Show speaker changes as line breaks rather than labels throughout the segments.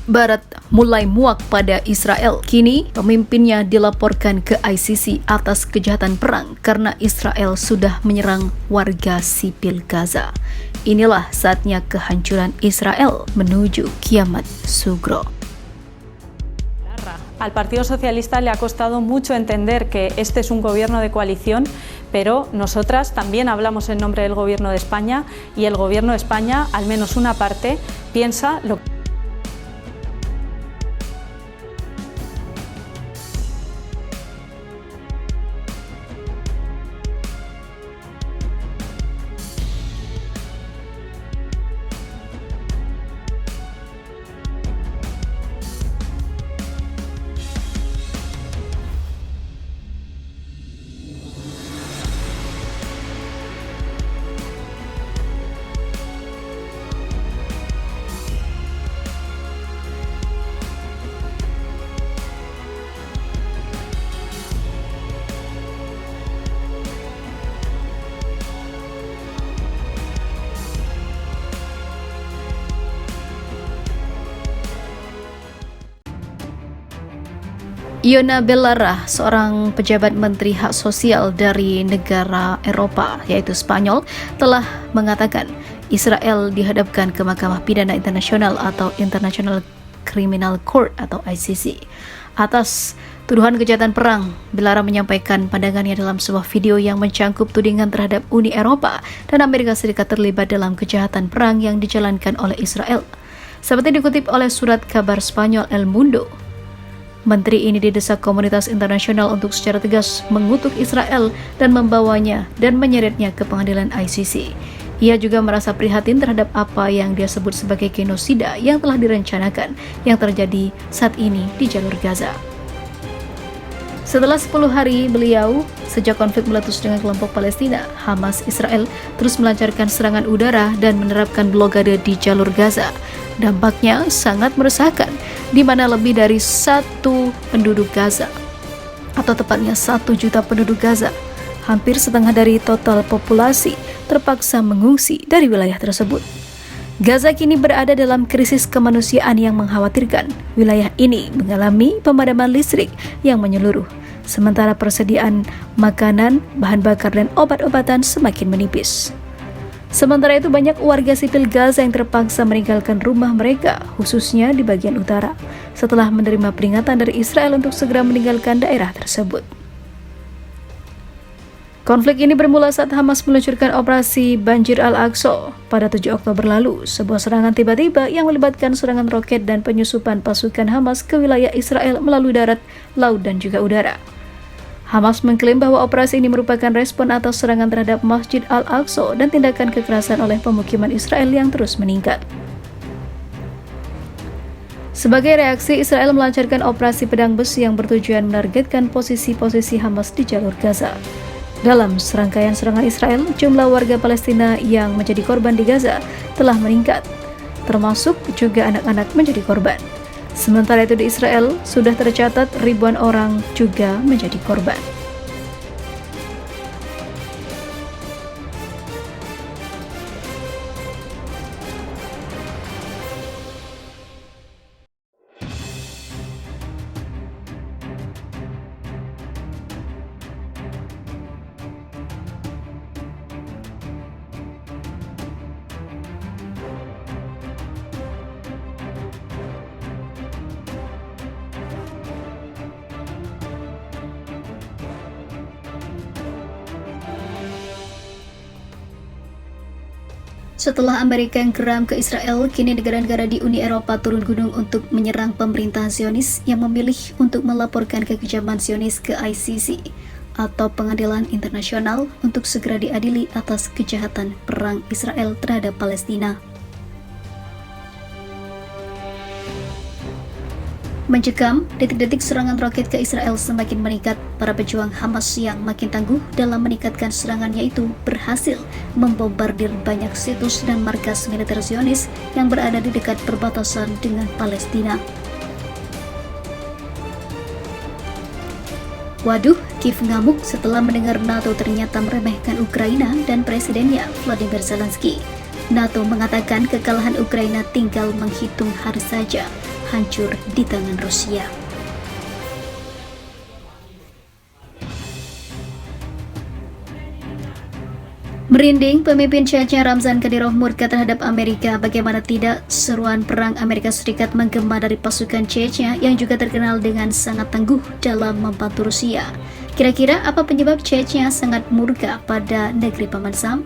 Barat mulai muak pada Israel. Kini, pemimpinnya dilaporkan ke ICC atas kejahatan perang karena Israel sudah menyerang warga sipil Gaza. Inilah saatnya kehancuran Israel menuju kiamat sugro.
Al Partido Socialista le ha costado mucho entender que este es un gobierno de coalición, pero nosotras también hablamos en nombre del Gobierno de España y el Gobierno de España, al menos una parte, piensa lo que...
Iona Belarra, seorang pejabat menteri hak sosial dari negara Eropa, yaitu Spanyol, telah mengatakan Israel dihadapkan ke Mahkamah Pidana Internasional atau International Criminal Court atau ICC. Atas tuduhan kejahatan perang, Belarra menyampaikan pandangannya dalam sebuah video yang mencangkup tudingan terhadap Uni Eropa dan Amerika Serikat terlibat dalam kejahatan perang yang dijalankan oleh Israel. Seperti dikutip oleh surat kabar Spanyol El Mundo, Menteri ini didesak komunitas internasional untuk secara tegas mengutuk Israel dan membawanya dan menyeretnya ke pengadilan ICC. Ia juga merasa prihatin terhadap apa yang dia sebut sebagai genosida yang telah direncanakan yang terjadi saat ini di jalur Gaza. Setelah 10 hari beliau, sejak konflik meletus dengan kelompok Palestina, Hamas Israel terus melancarkan serangan udara dan menerapkan blokade di jalur Gaza. Dampaknya sangat meresahkan, di mana lebih dari 1 penduduk Gaza, atau tepatnya 1 juta penduduk Gaza, hampir setengah dari total populasi, terpaksa mengungsi dari wilayah tersebut. Gaza kini berada dalam krisis kemanusiaan yang mengkhawatirkan. Wilayah ini mengalami pemadaman listrik yang menyeluruh, sementara persediaan makanan, bahan bakar, dan obat-obatan semakin menipis. Sementara itu, banyak warga sipil Gaza yang terpaksa meninggalkan rumah mereka, khususnya di bagian utara, setelah menerima peringatan dari Israel untuk segera meninggalkan daerah tersebut. Konflik ini bermula saat Hamas meluncurkan operasi Banjir Al-Aqsa pada 7 Oktober lalu, sebuah serangan tiba-tiba yang melibatkan serangan roket dan penyusupan pasukan Hamas ke wilayah Israel melalui darat, laut, dan juga udara. Hamas mengklaim bahwa operasi ini merupakan respon atas serangan terhadap Masjid Al-Aqsa dan tindakan kekerasan oleh pemukiman Israel yang terus meningkat. Sebagai reaksi, Israel melancarkan operasi pedang besi yang bertujuan menargetkan posisi-posisi Hamas di jalur Gaza. Dalam serangkaian serangan Israel, jumlah warga Palestina yang menjadi korban di Gaza telah meningkat, termasuk juga anak-anak menjadi korban. Sementara itu di Israel, sudah tercatat ribuan orang juga menjadi korban. Setelah Amerika yang geram ke Israel, kini negara-negara di Uni Eropa turun gunung untuk menyerang pemerintah Zionis yang memilih untuk melaporkan kekejaman Zionis ke ICC atau Pengadilan Internasional untuk segera diadili atas kejahatan perang Israel terhadap Palestina. Mencekam, detik-detik serangan roket ke Israel semakin meningkat. Para pejuang Hamas yang makin tangguh dalam meningkatkan serangannya itu berhasil membombardir banyak situs dan markas militer Zionis yang berada di dekat perbatasan dengan Palestina. Waduh, Kiev ngamuk setelah mendengar NATO ternyata meremehkan Ukraina dan presidennya Volodymyr Zelensky. NATO mengatakan kekalahan Ukraina tinggal menghitung hari saja. hancur di tangan Rusia. Merinding, pemimpin Chechnya Ramzan Kadyrov murka terhadap Amerika. Bagaimana tidak, seruan perang Amerika Serikat menggema dari pasukan Chechnya yang juga terkenal dengan sangat tangguh dalam membantu Rusia. Kira-kira apa penyebab Chechnya sangat murka pada negeri Paman Sam?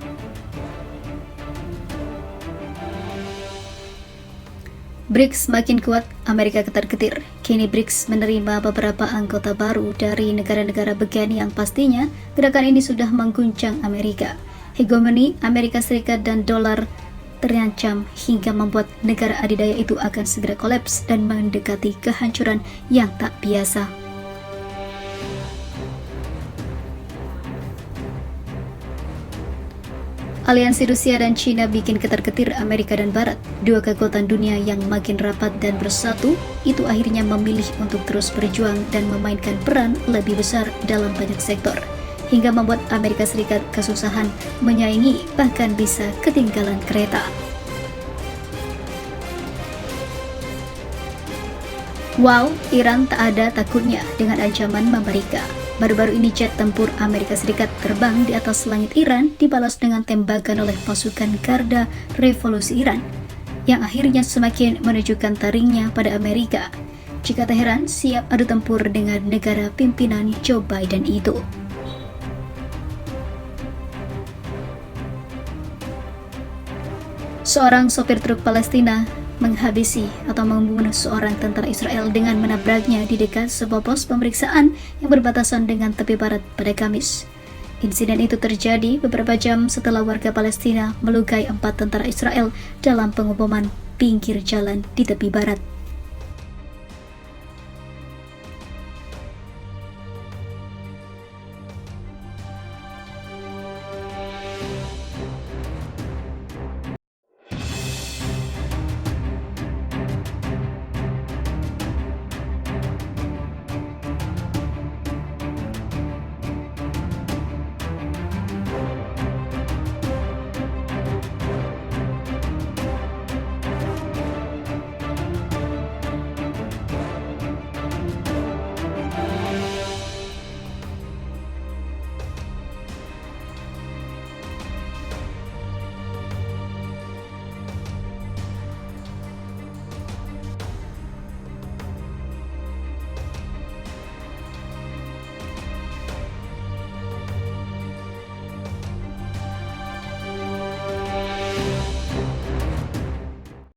BRICS makin kuat, Amerika ketar-ketir. Kini BRICS menerima beberapa anggota baru dari negara-negara bagian yang pastinya gerakan ini sudah mengguncang Amerika. Hegemoni Amerika Serikat dan dolar terancam hingga membuat negara adidaya itu akan segera kolaps dan mendekati kehancuran yang tak biasa. Aliansi Rusia dan China bikin ketar-ketir Amerika dan Barat. Dua kekuatan dunia yang makin rapat dan bersatu, itu akhirnya memilih untuk terus berjuang dan memainkan peran lebih besar dalam banyak sektor, hingga membuat Amerika Serikat kesusahan menyaingi, bahkan bisa ketinggalan kereta. Wow, Iran tak ada takutnya dengan ancaman Amerika. Baru-baru ini jet tempur Amerika Serikat terbang di atas langit Iran dibalas dengan tembakan oleh pasukan Garda Revolusi Iran, yang akhirnya semakin menunjukkan taringnya pada Amerika jika Teheran siap adu tempur dengan negara pimpinan Joe Biden itu. Seorang sopir truk Palestina menghabisi atau membunuh seorang tentara Israel dengan menabraknya di dekat sebuah pos pemeriksaan yang berbatasan dengan tepi barat pada Kamis. Insiden itu terjadi beberapa jam setelah warga Palestina melukai 4 tentara Israel dalam pengeboman pinggir jalan di tepi barat.